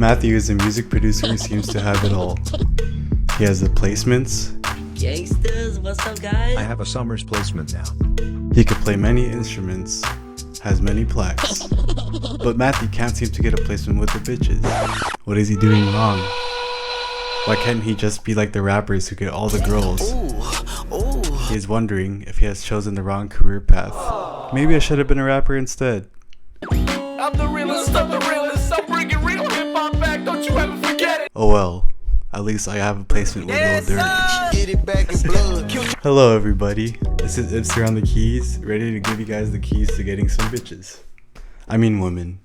Matthew is a music producer who seems to have it all. He has the placements. Gangsters, what's up, guys? I have a summer's placement now. He could play many instruments, has many plaques. But Matthew can't seem to get a placement with the bitches. What is he doing wrong? Why can't he just be like the rappers who get all the girls? He is wondering if he has chosen the wrong career path. Maybe I should have been a rapper instead. I'm the realest of the realest. I'm bringing real hip hop back. Don't you ever forget it. Oh well, at least I have a placement with Lil Durk. Get it back in blood. Hello everybody, this is Ipster on the keys, ready to give you guys the keys to getting some bitches. I mean women,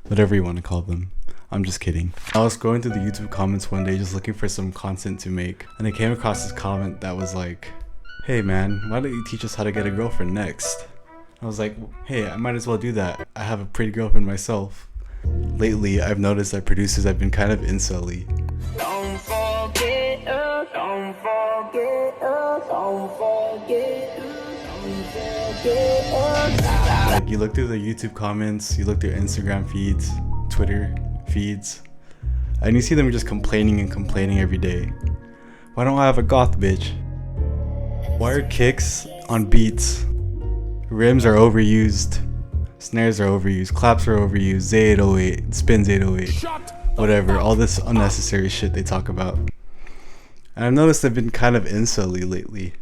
whatever you want to call them. I'm just kidding. I was scrolling through the YouTube comments one day just looking for some content to make, and I came across this comment that was like, hey man, why don't you teach us how to get a girlfriend next? I was like, hey, I might as well do that. I have a pretty girlfriend myself. Lately, I've noticed that producers have been kind of incel-y. Don't forget us. Don't forget us. Don't forget us. Don't forget us. Like, you look through the YouTube comments, you look through Instagram feeds, Twitter feeds, and you see them just complaining and complaining every day. Why don't I have a goth bitch? Why are kicks on beats? Rims are overused, snares are overused, claps are overused, Z808, spins 808, whatever, all this unnecessary shit they talk about. And I've noticed they've been kind of incel-y lately.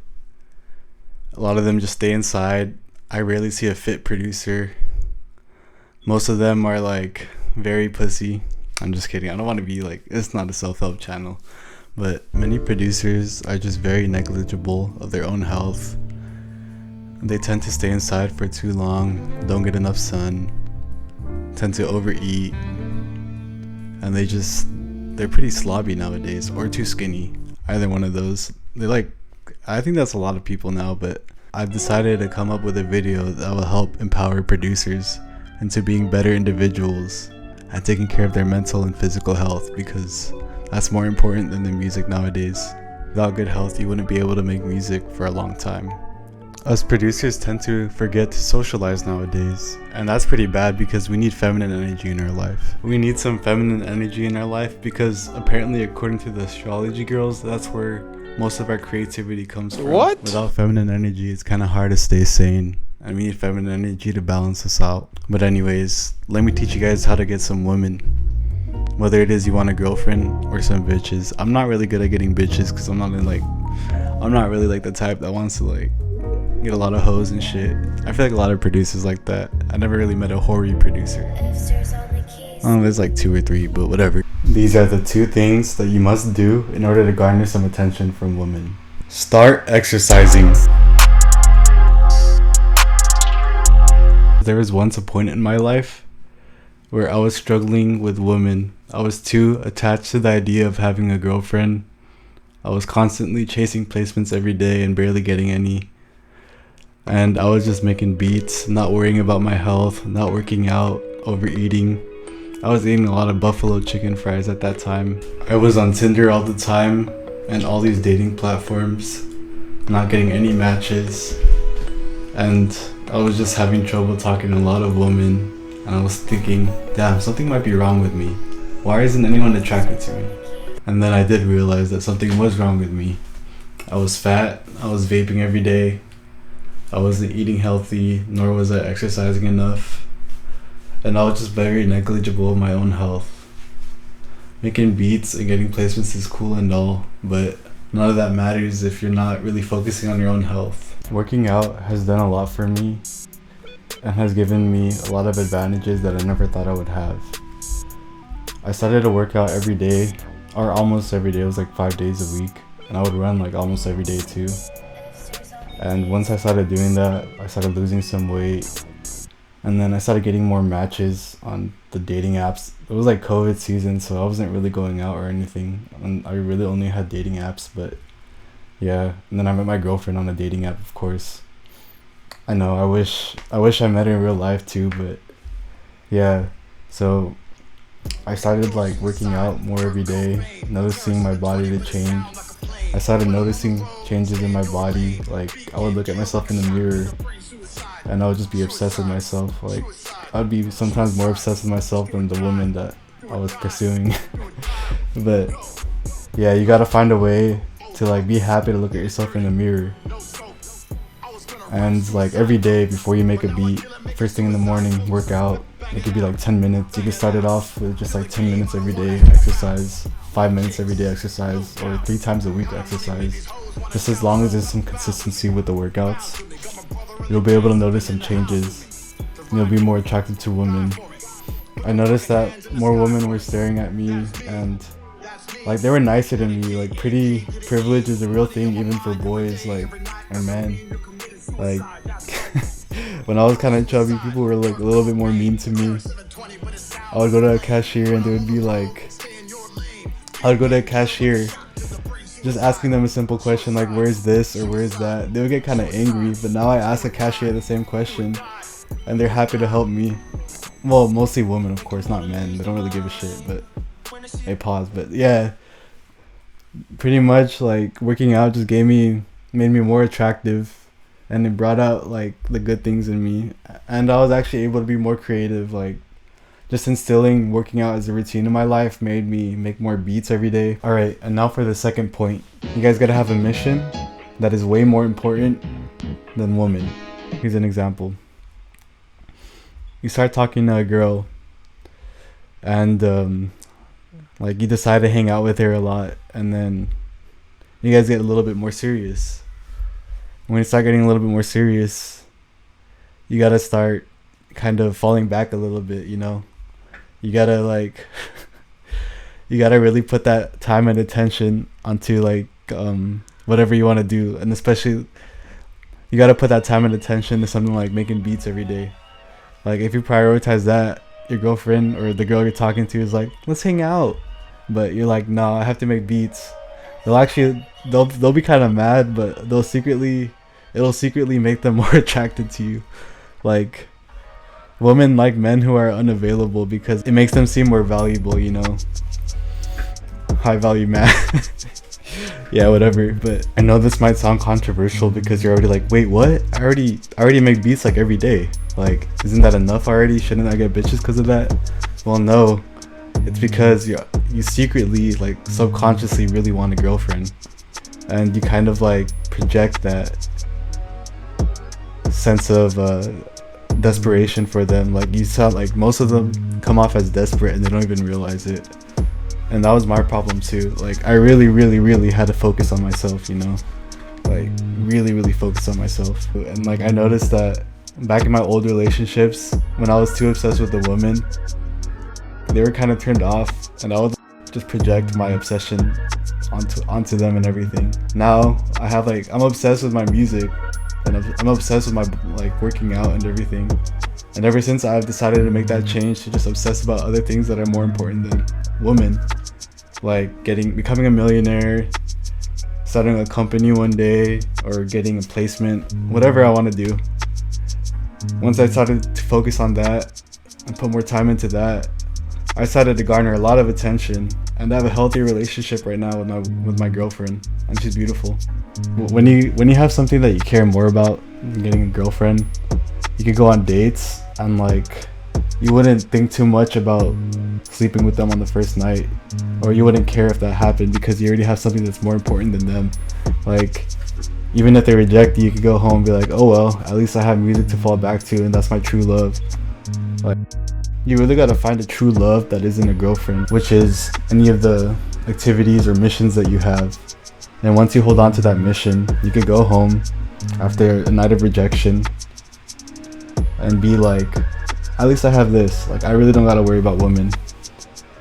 A lot of them just stay inside. I rarely see a fit producer. Most of them are like very pussy. I'm just kidding. I don't want to be like, it's not a self-help channel. But many producers are just very negligible of their own health. They tend to stay inside for too long, don't get enough sun, tend to overeat, and they're pretty slobby nowadays, or too skinny. Either one of those. I think that's a lot of people now, but I've decided to come up with a video that will help empower producers into being better individuals and taking care of their mental and physical health, because that's more important than the music nowadays. Without good health, you wouldn't be able to make music for a long time. Us producers tend to forget to socialize nowadays, and that's pretty bad because we need feminine energy in our life. We need some feminine energy in our life because apparently, according to the astrology girls, that's where most of our creativity comes from. What? Without feminine energy, it's kind of hard to stay sane, and we need feminine energy to balance us out. But anyways, let me teach you guys how to get some women. Whether it is you want a girlfriend or some bitches. I'm not really good at getting bitches because I'm not really like the type that wants to like get a lot of hoes and shit. I feel like a lot of producers like that. I never really met a hoary producer. There's like 2 or 3, but whatever. These are the 2 things that you must do in order to garner some attention from women. Start exercising. There was once a point in my life where I was struggling with women. I was too attached to the idea of having a girlfriend. I was constantly chasing placements every day and barely getting any. And I was just making beats, not worrying about my health, not working out, overeating. I was eating a lot of buffalo chicken fries at that time. I was on Tinder all the time and all these dating platforms, not getting any matches. And I was just having trouble talking to a lot of women. And I was thinking, damn, something might be wrong with me. Why isn't anyone attracted to me? And then I did realize that something was wrong with me. I was fat, I was vaping every day. I wasn't eating healthy, nor was I exercising enough. And I was just very negligible of my own health. Making beats and getting placements is cool and all, but none of that matters if you're not really focusing on your own health. Working out has done a lot for me and has given me a lot of advantages that I never thought I would have. I started to work out every day, or almost every day. It was like 5 days a week, and I would run like almost every day too. And once I started doing that, I started losing some weight. And then I started getting more matches on the dating apps. It was like COVID season, so I wasn't really going out or anything. And I really only had dating apps, but yeah. And then I met my girlfriend on a dating app, of course. I know, I wish I met her in real life too, but yeah. So I started like working out more every day, noticing my body to change. I started noticing changes in my body. Like, I would look at myself in the mirror and I would just be obsessed with myself. Like, I'd be sometimes more obsessed with myself than the woman that I was pursuing. But yeah, you gotta find a way to like be happy to look at yourself in the mirror. And like every day before you make a beat, first thing in the morning, work out. It could be like 10 minutes. You can start it off with just like 10 minutes every day exercise, 5 minutes every day exercise, or 3 times a week exercise. Just as long as there's some consistency with the workouts, you'll be able to notice some changes. And you'll be more attracted to women. I noticed that more women were staring at me and like they were nicer than me. Like pretty privilege is a real thing even for boys like or men. Like when I was kind of chubby, people were like a little bit more mean to me. I would go to a cashier and they would be like, I would go to a cashier just asking them a simple question like where's this or where's that. They would get kind of angry, but now I ask a cashier the same question and they're happy to help me. Well, mostly women, of course, not men. They don't really give a shit, but hey, pause. But yeah, pretty much like working out just made me more attractive, and it brought out like the good things in me, and I was actually able to be more creative. Like just instilling working out as a routine in my life made me make more beats every day. All right, and now for the second point. You guys gotta have a mission that is way more important than women. Here's an example. You start talking to a girl and like you decide to hang out with her a lot, and then you guys get a little bit more serious. When you start getting a little bit more serious, you gotta start kind of falling back a little bit, you know. You gotta like you gotta really put that time and attention onto like whatever you want to do, and especially you gotta put that time and attention to something like making beats every day. Like if you prioritize that, your girlfriend or the girl you're talking to is like, let's hang out, but you're like, no, I have to make beats. They'll be kind of mad, but it'll secretly make them more attracted to you. Like women like men who are unavailable because it makes them seem more valuable, you know. High value man. Yeah, whatever. But I know this might sound controversial because you're already like, wait, what? I already make beats like every day. Like, isn't that enough already? Shouldn't I get bitches because of that? Well, no. It's because you secretly, like, subconsciously really want a girlfriend. And you kind of, like, project that sense of desperation for them. Like, you saw, like, most of them come off as desperate and they don't even realize it. And that was my problem too. Like I really had to focus on myself, you know, like really focus on myself. And like I noticed that back in my old relationships, when I was too obsessed with the woman, they were kind of turned off, and I would just project my obsession onto them and everything. Now I have like, I'm obsessed with my music, and I'm obsessed with my like working out and everything. And ever since I've decided to make that change to just obsess about other things that are more important than women, like becoming a millionaire, starting a company one day, or getting a placement, whatever I want to do. Once I started to focus on that and put more time into that, I started to garner a lot of attention, and I have a healthy relationship right now with my girlfriend, and she's beautiful. When you have something that you care more about than getting a girlfriend, you could go on dates and like you wouldn't think too much about sleeping with them on the first night, or you wouldn't care if that happened because you already have something that's more important than them. Like even if they reject you, you could go home and be like, oh well, at least I have music to fall back to, and that's my true love. Like you really gotta find a true love that isn't a girlfriend, which is any of the activities or missions that you have. And once you hold on to that mission, you could go home after a night of rejection and be like, at least I have this. Like I really don't gotta worry about women.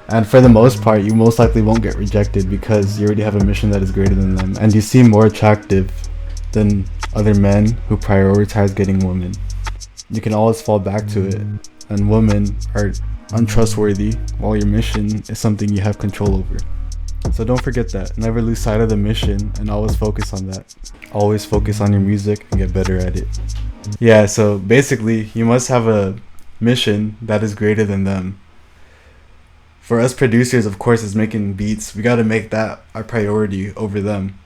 And for the most part, you most likely won't get rejected because you already have a mission that is greater than them, and you seem more attractive than other men who prioritize getting women. You can always fall back to it, and women are untrustworthy while your mission is something you have control over. So don't forget that. Never lose sight of the mission and always focus on that. Always focus on your music and get better at it. Yeah, so basically you must have a mission that is greater than them. For us producers, of course, is making beats. We got to make that our priority over them.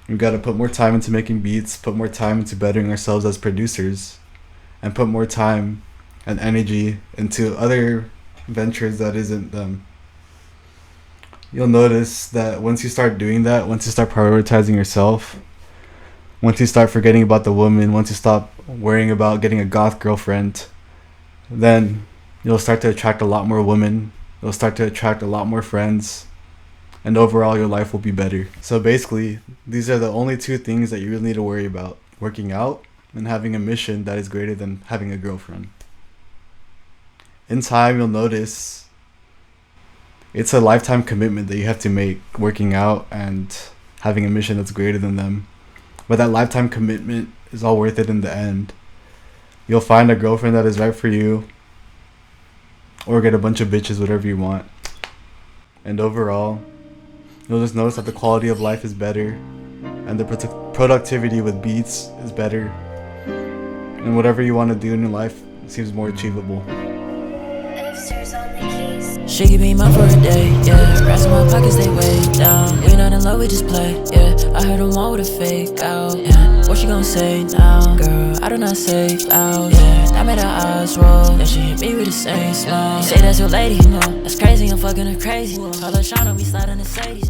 We got to put more time into making beats, put more time into bettering ourselves as producers, and put more time and energy into other ventures that isn't them. you'll notice that once you start doing that, once you start prioritizing yourself, once you start forgetting about the woman, once you stop worrying about getting a goth girlfriend, then you'll start to attract a lot more women. You'll start to attract a lot more friends. And overall, your life will be better. So basically, these are the only two things that you really need to worry about: working out and having a mission that is greater than having a girlfriend. In time, you'll notice it's a lifetime commitment that you have to make, working out and having a mission that's greater than them. But that lifetime commitment is all worth it in the end. You'll find a girlfriend that is right for you, or get a bunch of bitches, whatever you want. And overall, you'll just notice that the quality of life is better, and the productivity with beats is better, and whatever you want to do in your life seems more achievable. She give me mine for a day, yeah. Rats in my pockets, they way down. We not in love, we just play, yeah. I heard them all with a fake out, yeah. What she gon' say now? Girl, I do not say loud, yeah. That made her eyes roll, then she hit me with the same smile. You say that's your lady, no, that's crazy, I'm fucking her crazy. Call her Shauna, we slide in the Mercedes.